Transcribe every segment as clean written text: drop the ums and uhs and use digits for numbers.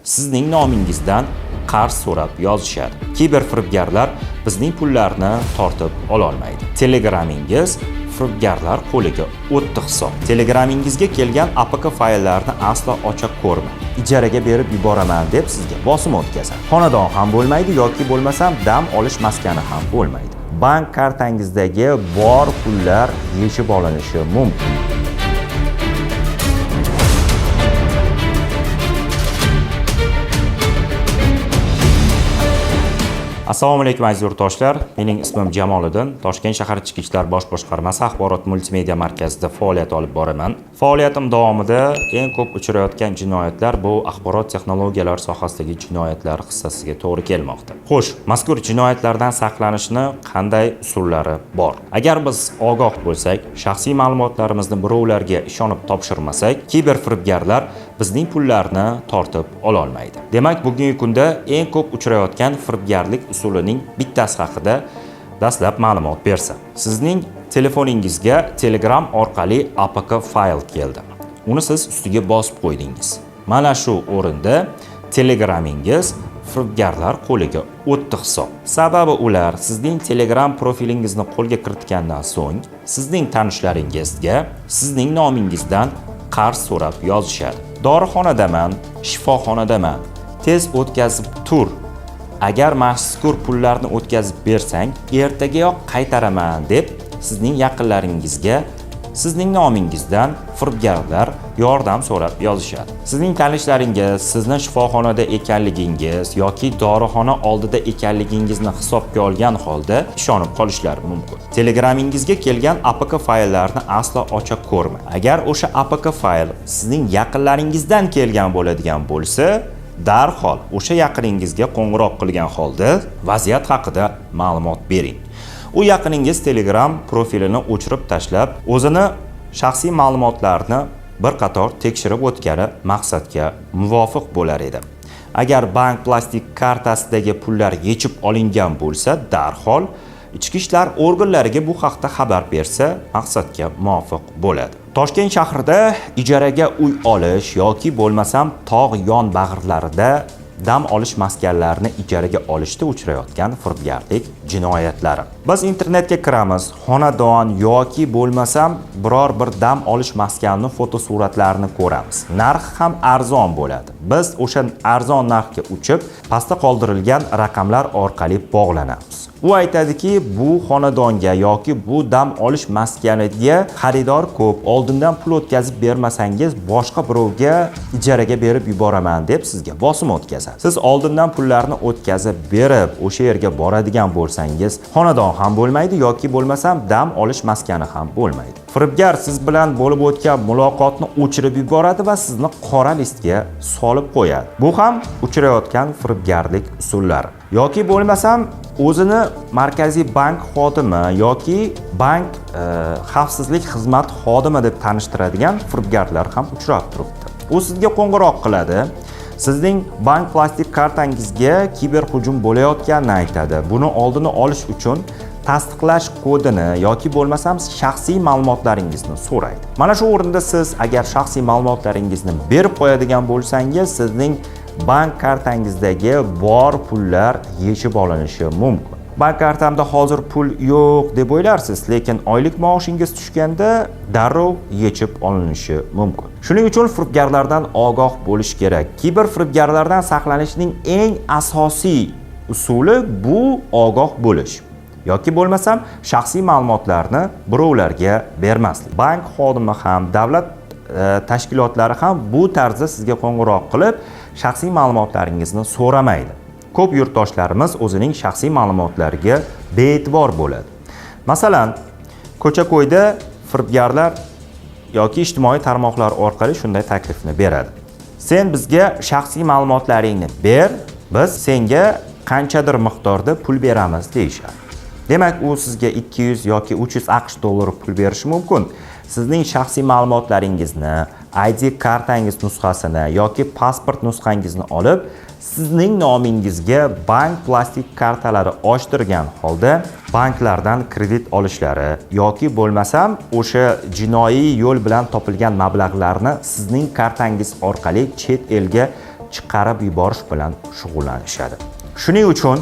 sizning nomingizdan qarz so'rab yozishadi. Kiberfiribgarlar bizning pullarni tortib ola olmaydi. Telegramingiz firibgarlar qo'liga o'tdi hisob. Telegramingizga kelgan APK fayllarni aslo ocha ko'rmang. Ijaraga berib yuboraman deb sizga bosim o'tkazadi. Xonadon ham bo'lmaydi yoki bo'lmasam dam olish maskani ham bo'lmaydi. Bank kartangizdagi bor pullar yechib olinishi mumkin. Assalomu alaykum aziz yurtdoshlar. Mening ismim Jamoliddin. Toshkent shahar Ichki ishlar bosh boshqarmasi axborot multimedia markazida faoliyat olib boraman. Faoliyatim davomida eng ko'p uchrayotgan jinoyatlar bu axborot texnologiyalari sohasidagi jinoyatlar hissasiga to'g'ri kelmoqda. Xo'sh, mazkur jinoyatlardan saqlanishni qanday usullari bor? Agar biz ogoh bo'lsak, shaxsiy ma'lumotlarimizni birovlarga ishonib topshirmasak, kiberfiribgarlar bizning pullarni tortib ola olmaydi. Demak, bugungi kunda eng ko'p uchrayotgan firibgarlik usulining bittasi haqida dastlab ma'lumot bersam. Sizning telefoningizga Telegram orqali APK fayl keldi. Uni siz ustiga bosib qo'ydingiz. Mana shu o'rinda Telegramingiz firibgarlar qo'liga o'tdi hisob. Sababi ular sizning Telegram profilingizni qo'lga kiritgandan so'ng, sizning tanishlaringizga sizning nomingizdan qarz so'rab yozishadi. Dorixonadaman, shifoxonadaman, tez o'tkazib tur. Agar mazkur pullarni o'tkazib bersang, ertagayoq qaytaraman deb sizning yaqinlaringizga sizning nomingizdan firibgarlar yordam so'rab yozishadi. Sizning tanishlaringiz sizni shifoxonada ekanligingiz yoki dorixona oldida ekanligingizni hisobga olgan holda ishonib qolishlari mumkin. Telegramingizga kelgan APK fayllarni aslo ocha ko'rmang. Agar o'sha APK fayl sizning yaqinlaringizdan kelgan bo'ladigan bo'lsa, darhol o'sha yaqiningizga qo'ng'iroq qilgan holda vaziyat haqida ma'lumot bering. U yaqiningiz Telegram profilini o'chirib tashlab, o'zini shaxsiy ma'lumotlarini bir qator tekshirib o'tgani maqsadga muvofiq bo'lar edi. Agar bank plastik kartasidagi pullar yechib olingan bo'lsa, darhol ichki ishlar organlariga bu haqda xabar bersa, maqsadga muvofiq bo'ladi. Toshkent shahrida ijaraga uy olish yoki bo'lmasam tog' yon bag'rlarida dam olish maskanlarini ijaraga olishda uchrayotgan firibgarlik jinoyatlari. Biz internetga kiramiz, xonadon yoki bo'lmasam biror bir dam olish maskanining fotosuratlarini ko'ramiz. Narxi ham arzon bo'ladi. Biz o'sha arzon narxga uchib, pastda qoldirilgan raqamlar orqali bog'lanamiz. U aytadiki, bu xonadonga yoki bu dam olish maskaniga xaridor ko'p, oldindan pul o'tkazib bermasangiz boshqa birovga ijaraga berib yuboraman deb sizga bosim o'tkazadi. Siz oldindan pullarni o'tkazib berib, o'sha yerga boradigan bo'lsangiz, xonadon ham bo'lmaydi yoki bo'lmasam dam olish maskani ham bo'lmaydi. Firibgar siz bilan bo'lib o'tgan muloqotni o'chirib yuboradi va sizni qora listga solib qo'yadi. Bu ham uchrayotgan firibgarlik usullari. Yoki bo'lmasam o'zini markaziy bank xodimi yoki bank xavfsizlik xizmat xodimi deb tanishtiradigan firibgarlar ham uchrab turibdi. U sizga qo'ng'iroq qiladi. Sizning bank plastik kartangizga kiberhujum bo'layotganini aytadi. Buni oldini olish uchun tasdiqlash kodini yoki bo'lmasam shaxsiy ma'lumotlaringizni so'raydi. Mana shu o'rinda siz agar shaxsiy ma'lumotlaringizni berib qo'yadigan bo'lsangiz, sizning bank kartangizdagi bor pullar yechib olinishi mumkin. Bank kartamda hozir pul yo'q deb o'ylarsiz, lekin oylik maoshingiz tushganda darrov yechib olinishi mumkin. Shuning uchun firibgarlardan ogoh bo'lish kerak. Kiberfiribgarlardan saqlanishning eng asosiy usuli bu ogoh bo'lish. Yoki bo'lmasam shaxsiy ma'lumotlarni birovlarga bermaslik. Bank xodimi ham, davlat tashkilotlari ham bu tarzda sizga qo'ng'iroq qilib, shaxsiy ma'lumotlaringizni so'ramaydi. Ko'p yurtdoshlarimiz o'zining shaxsiy ma'lumotlariga bee'tibor bo'ladi. Masalan, ko'cha-ko'yda firibgarlar yoki ijtimoiy tarmoqlar orqali shunday taklifni beradi. Sen bizga shaxsiy ma'lumotlaringni ber, biz senga qanchadir miqdorda pul beramiz deyishadi. Demak, u sizga 200 yoki 300 AQSh dollari pul berishi mumkin. Sizning shaxsiy ma'lumotlaringizni, ID kartangiz nusxasini yoki pasport nusxangizni olib, sizning nomingizga bank plastik kartalari ochtirgan holda banklardan kredit olishlari yoki bo'lmasam o'sha jinoiy yo'l bilan topilgan mablag'larni sizning kartangiz orqali chet elga chiqarib yuborish bilan shug'ullanishadi. Shuning uchun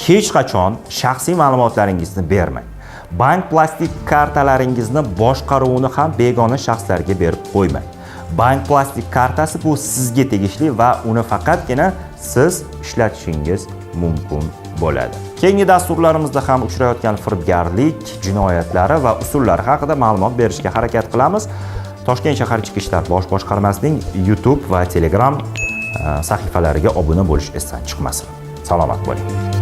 hech qachon shaxsiy ma'lumotlaringizni bermang. Bank plastik kartalaringizni boshqaruvini ham begona shaxslarga berib qo'ymang. Bank plastik kartasi bu sizga tegishli va uni faqatgina siz ishlatishingiz mumkin bo'ladi. Keyingi dasturlarimizda ham uchrayotgan firibgarlik jinoyatlari va usullari haqida ma'lumot berishga harakat qilamiz. Toshkent shahar Ichki ishlar bosh boshqarmasining YouTube va Telegram sahifalariga obuna bo'lish esdan chiqmasin. Salomat bo'ling.